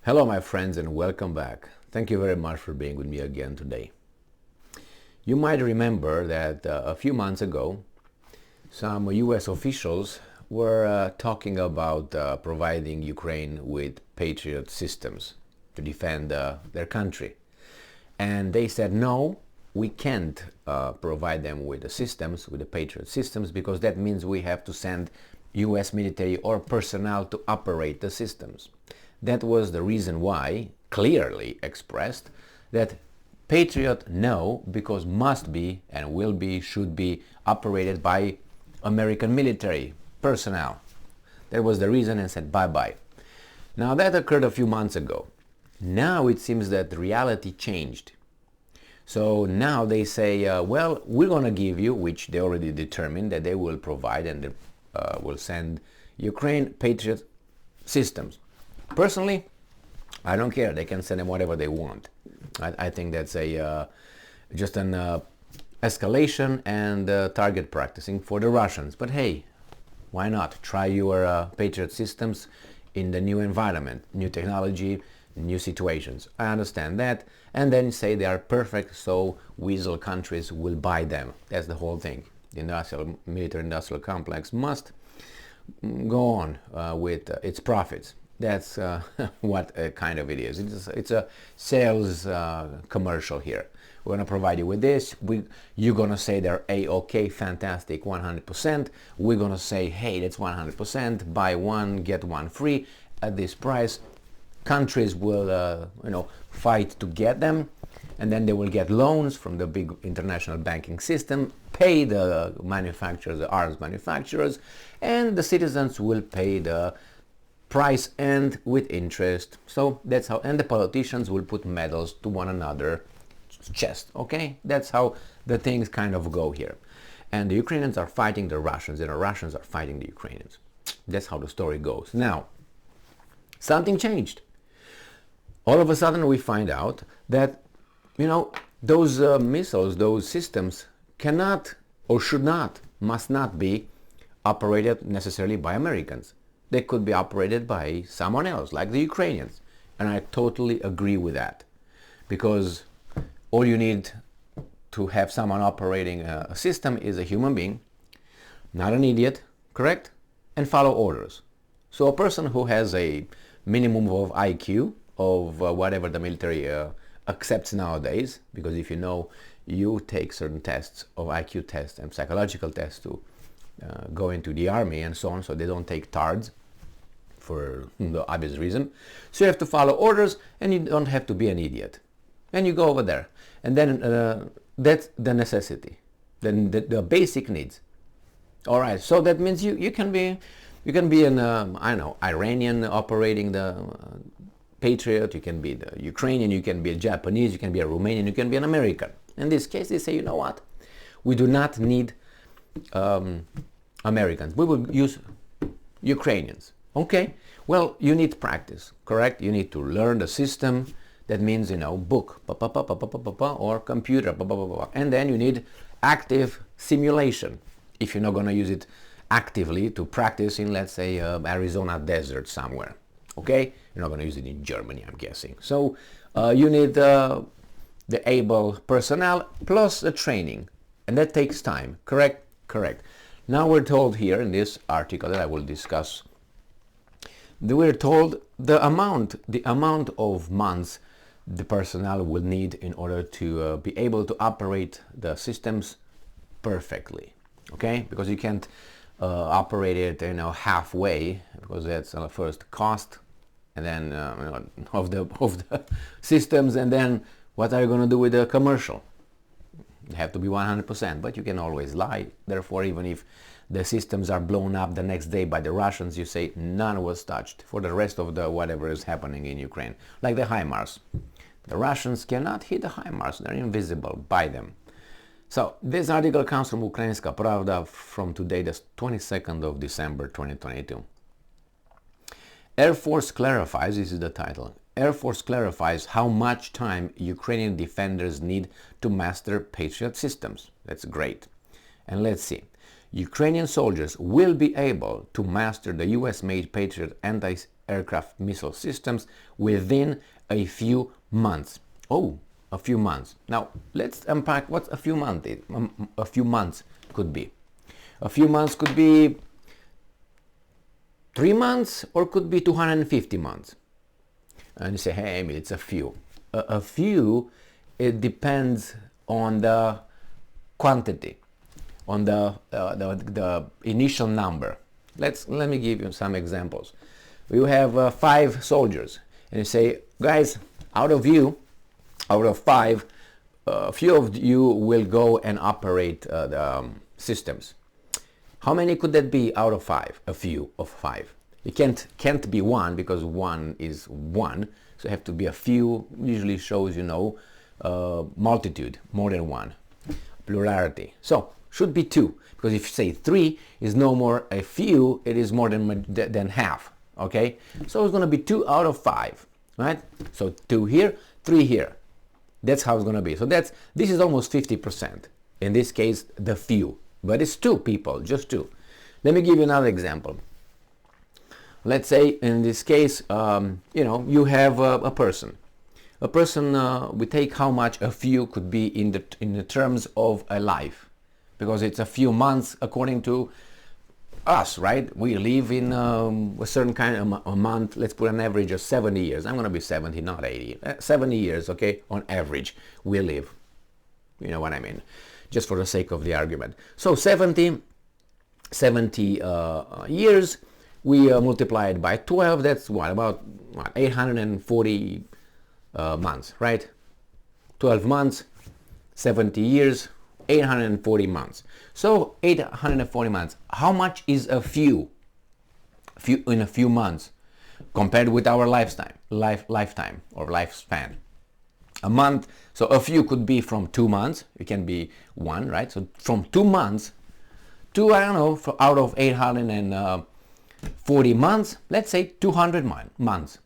Hello my friends and welcome back. Thank you very much for being with me again today. You might remember that a few months ago some US officials were talking about providing Ukraine with Patriot systems to defend their country. And they said no, we can't provide them with the systems, with the Patriot systems, because that means we have to send US military or personnel to operate the systems. That was the reason why, clearly expressed, that Patriot no, because must be and will be, should be operated by American military personnel. That was the reason, and said bye-bye. Now that occurred a few months ago. Now it seems that the reality changed. So now they say, well, we're going to give you, which they already determined that they will provide and will send Ukraine Patriot systems. Personally, I don't care. They can send them whatever they want. I think that's just an escalation and target practicing for the Russians. But hey, why not try your Patriot systems in the new environment, new technology, new situations? I understand that. And then say they are perfect, so weasel countries will buy them. That's the whole thing. The military-industrial complex must go on with its profits. That's what kind of it is. It's a sales commercial here. We're going to provide you with this. You're going to say they're A-OK, fantastic, 100%. We're going to say, hey, that's 100%. Buy one, get one free at this price. Countries will, fight to get them, and then they will get loans from the big international banking system, pay the manufacturers, the arms manufacturers, and the citizens will pay the price and with interest. So that's how, and the politicians will put medals to one another's chest. Okay, that's how the things kind of go here. And the Ukrainians are fighting the Russians, and the Russians are fighting the Ukrainians. That's how the story goes. Now, something changed. All of a sudden we find out that, those missiles, those systems cannot or should not, must not be operated necessarily by Americans. They could be operated by someone else, like the Ukrainians. And I totally agree with that. Because all you need to have someone operating a system is a human being, not an idiot, correct? And follow orders. So a person who has a minimum of IQ, of whatever the military accepts nowadays, because if you take certain tests of IQ tests and psychological tests to go into the army and so on, so they don't take TARDs for the obvious reason. So you have to follow orders, and you don't have to be an idiot. And you go over there, and then that's the necessity, then the basic needs. All right, so that means you can be an Iranian operating the Patriot, you can be the Ukrainian, you can be a Japanese, you can be a Romanian, you can be an American. In this case, they say, you know what? We do not need Americans. We will use Ukrainians. Okay, well, you need practice, correct? You need to learn the system. That means, book, or computer, and then you need active simulation. If you're not going to use it actively to practice in, let's say, Arizona desert somewhere. Okay, you're not going to use it in Germany, I'm guessing. So you need the able personnel plus the training, and that takes time. Correct? Correct. Now we're told here in this article that I will discuss, we're told the amount of months the personnel will need in order to be able to operate the systems perfectly. Okay, because you can't operate it halfway, because that's first cost, and then of the systems, and then what are you going to do with the commercial? You have to be 100%, but you can always lie. Therefore, even if the systems are blown up the next day by the Russians, you say none was touched for the rest of the whatever is happening in Ukraine, like the HIMARS. The Russians cannot hit the HIMARS; they're invisible. Buy them. So this article comes from Ukrainska Pravda from today, the 22nd of December 2022. Air Force clarifies, this is the title, Air Force clarifies how much time Ukrainian defenders need to master Patriot systems. That's great. And let's see. Ukrainian soldiers will be able to master the US-made Patriot aircraft missile systems within a few months. Oh, a few months. Now, let's unpack what a few months is. A few months could be. A few months could be 3 months or could be 250 months. And you say, hey, Emil, it's a few. A few, it depends on the quantity, on the initial number. Let me give you some examples. You have 5 soldiers, and you say, guys, out of 5, a few of you will go and operate the systems. How many could that be out of 5? A few of 5. It can't be 1 because 1 is 1. So it have to be a few. Usually shows, multitude, more than 1. Plurality. So should be 2, because if you say 3 is no more a few, it is more than half. Okay. So it's going to be 2 out of 5, right? So 2 here, 3 here. That's how it's going to be. So this is almost 50%. In this case, the few. But it's 2 people, just 2. Let me give you another example. Let's say in this case, you have a person. A person, we take how much a few could be in the terms of a life, because it's a few months according to us, right? We live in a certain kind of a month. Let's put an average of 70 years. I'm going to be 70, not 80. 70 years, okay, on average, we live. You know what I mean? Just for the sake of the argument. So 70 years, we multiply it by 12. That's about 840 months, right? 12 months, 70 years, 840 months. So 840 months. How much is a few in a few months compared with our lifetime or lifespan? A month, so a few could be from 2 months. It can be 1, right? So from 2 months to, I don't know, out of 840 months, let's say 200 months.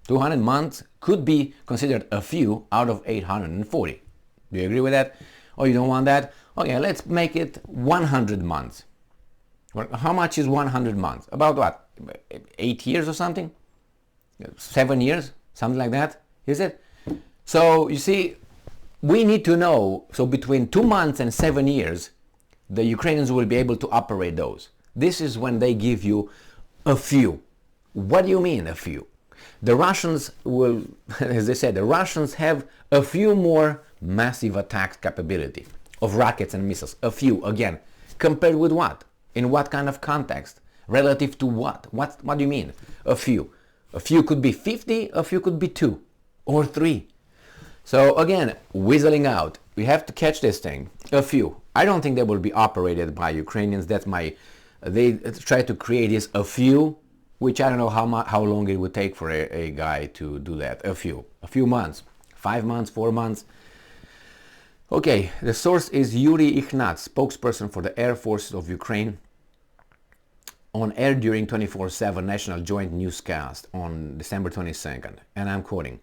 200 months could be considered a few out of 840. Do you agree with that? Or you don't want that? Okay, let's make it 100 months. How much is 100 months? About what? 8 years or something? 7 years? Something like that? Is it? So you see, we need to know, so between 2 months and 7 years, the Ukrainians will be able to operate those. This is when they give you a few. What do you mean a few? The Russians will, as they said, the Russians have a few more massive attack capability of rockets and missiles. A few, again, compared with what? In what kind of context? Relative to what? What do you mean? A few. A few could be 50, a few could be 2 or 3. So again, whistling out, we have to catch this thing. A few. I don't think they will be operated by Ukrainians. They try to create this a few, which I don't know how long it would take for a guy to do that. A few months, 5 months, 4 months. Okay, the source is Yuri Ignat, spokesperson for the Air Forces of Ukraine, on air during 24/7 National Joint Newscast on December 22nd, and I'm quoting,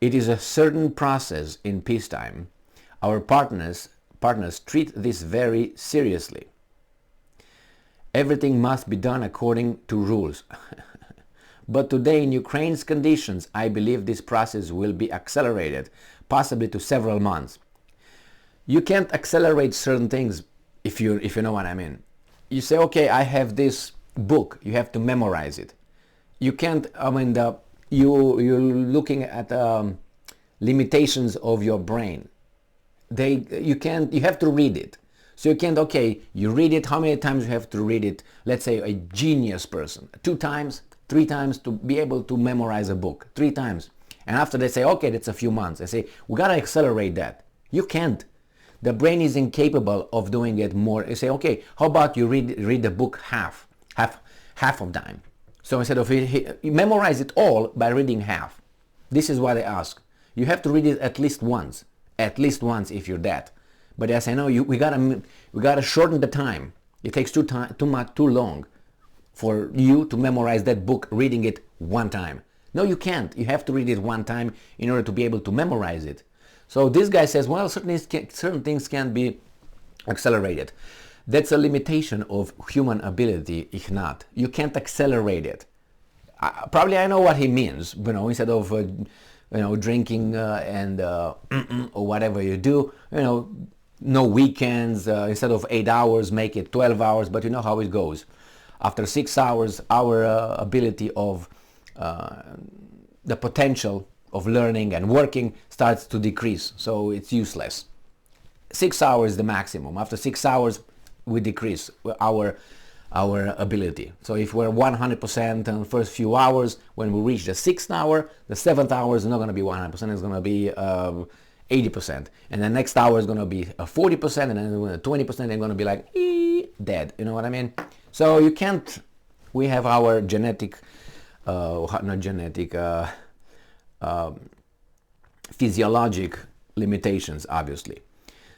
"It is a certain process in peacetime. Our partners treat this very seriously. Everything must be done according to rules. But today, in Ukraine's conditions, I believe this process will be accelerated, possibly to several months." You can't accelerate certain things if you know what I mean. You say, okay, I have this book, you have to memorize it. You can't, you're looking at limitations of your brain. You have to read it. So you can't, okay, you read it, how many times you have to read it? Let's say a genius person, 2 times, 3 times to be able to memorize a book, 3 times. And after they say, okay, that's a few months. They say, we gotta accelerate that. You can't. The brain is incapable of doing it more. You say, okay, how about you read the book half of time? So instead of you memorize it all by reading half. This is what I ask. You have to read it at least once if you're that. But as I know, we gotta shorten the time. It takes too long for you to memorize that book reading it 1 time. No, you can't. You have to read it 1 time in order to be able to memorize it. So this guy says, well, certain things can be accelerated. That's a limitation of human ability, Ignat. You can't accelerate it. Probably I know what he means. Instead of drinking and or whatever you do, no weekends. Instead of 8 hours, make it 12 hours. But you know how it goes. After 6 hours, our ability of the potential of learning and working starts to decrease. So it's useless. 6 hours is the maximum. After 6 hours, we decrease our ability. So if we're 100% in the first few hours, when we reach the 6th hour, the 7th hour is not going to be 100%, it's going to be 80%. And the next hour is going to be 40%, and then 20%, and going to be like, dead. You know what I mean? So you can't, we have our genetic, not genetic, physiologic limitations, obviously.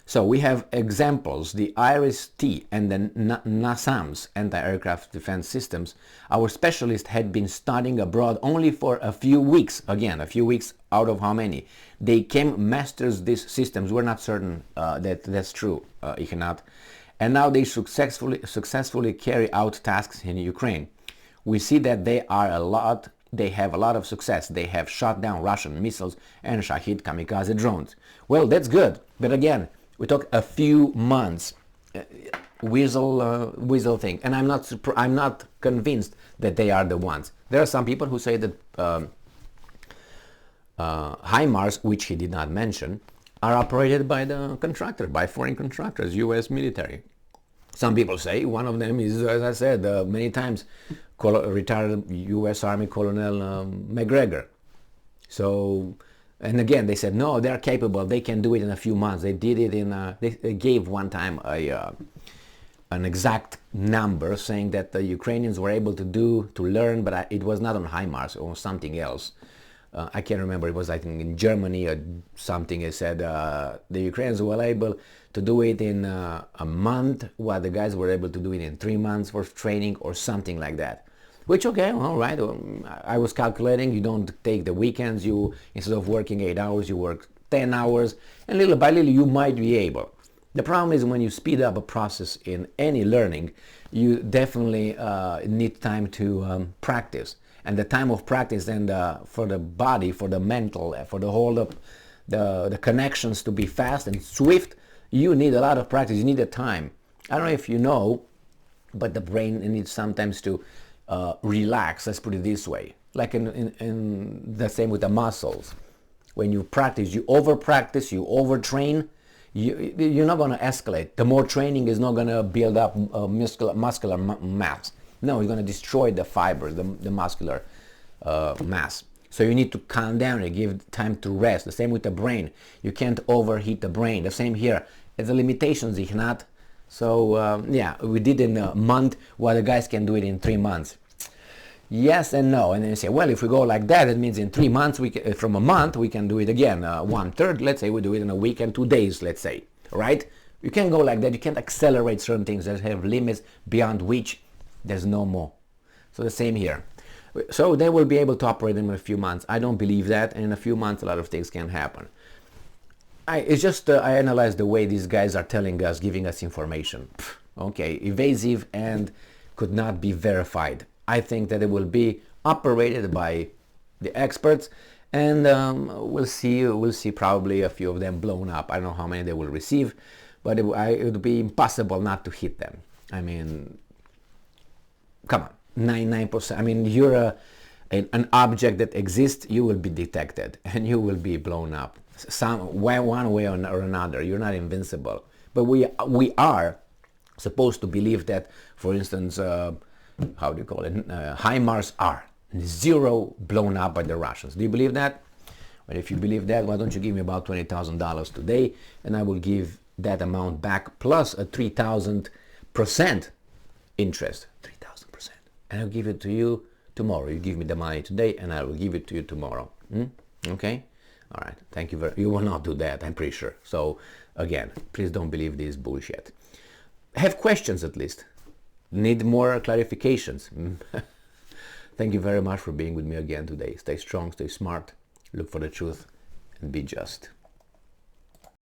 So we have examples, the IRIS-T and the NASAMS, anti-aircraft defense systems. Our specialists had been studying abroad only for a few weeks. Again, a few weeks out of how many? They came masters these systems. We're not certain that that's true, Ignat. And now they successfully carry out tasks in Ukraine. We see that they have a lot of success. They have shot down Russian missiles and Shahid kamikaze drones. Well, that's good. But again, we talk a few months, weasel thing, and I'm not convinced that they are the ones. There are some people who say that HIMARS, which he did not mention, are operated by the contractor, by foreign contractors, U.S. military. Some people say one of them is, as I said many times, retired U.S. Army Colonel McGregor. So. And again, they said, no, they're capable. They can do it in a few months. They did it in, they gave one time an exact number saying that the Ukrainians were able to learn, but it was not on HIMARS or something else. I can't remember. It was, I think, in Germany or something. It said the Ukrainians were able to do it in a month, while the guys were able to do it in 3 months for training or something like that. Which, okay, all right, I was calculating, you don't take the weekends, you, instead of working 8 hours, you work 10 hours, and little by little you might be able. The problem is when you speed up a process in any learning, you definitely need time to practice. And the time of practice and for the body, for the mental, for the hold up, the connections to be fast and swift, you need a lot of practice, you need the time. I don't know if you know, but the brain needs sometimes to relax, let's put it this way. Like in the same with the muscles. When you practice, you over-practice, you overtrain, you're not going to escalate. The more training is not going to build up muscular mass. No, it's going to destroy the fibers, the muscular mass. So you need to calm down and give time to rest. The same with the brain. You can't overheat the brain. The same here. It's the limitations, if not. So yeah, we did in a month while the guys can do it in 3 months. Yes and no. And then you say, well, if we go like that, it means in 3 months, from a month, we can do it again. 1/3, let's say we do it in a week and 2 days, let's say, right? You can't go like that. You can't accelerate certain things that have limits beyond which there's no more. So the same here. So they will be able to operate in a few months. I don't believe that. And in a few months, a lot of things can happen. It's just, I analyze the way these guys are telling us, giving us information. Okay, evasive and could not be verified. I think that it will be operated by the experts, and we'll see probably a few of them blown up. I don't know how many they will receive, but it would be impossible not to hit them. I mean, come on, 99%. I mean, you're an object that exists, you will be detected and you will be blown up. One way or another. You're not invincible. But we are supposed to believe that, for instance, how do you call it? HIMARS are zero blown up by the Russians. Do you believe that? Well, if you believe that, why don't you give me about $20,000 today, and I will give that amount back plus a 3,000% interest. 3,000%. And I'll give it to you tomorrow. You give me the money today, and I will give it to you tomorrow. Okay? All right. Thank you you will not do that, I'm pretty sure. So, again, please don't believe this bullshit. Have questions at least. Need more clarifications. Thank you very much for being with me again today. Stay strong, stay smart, look for the truth, and be just.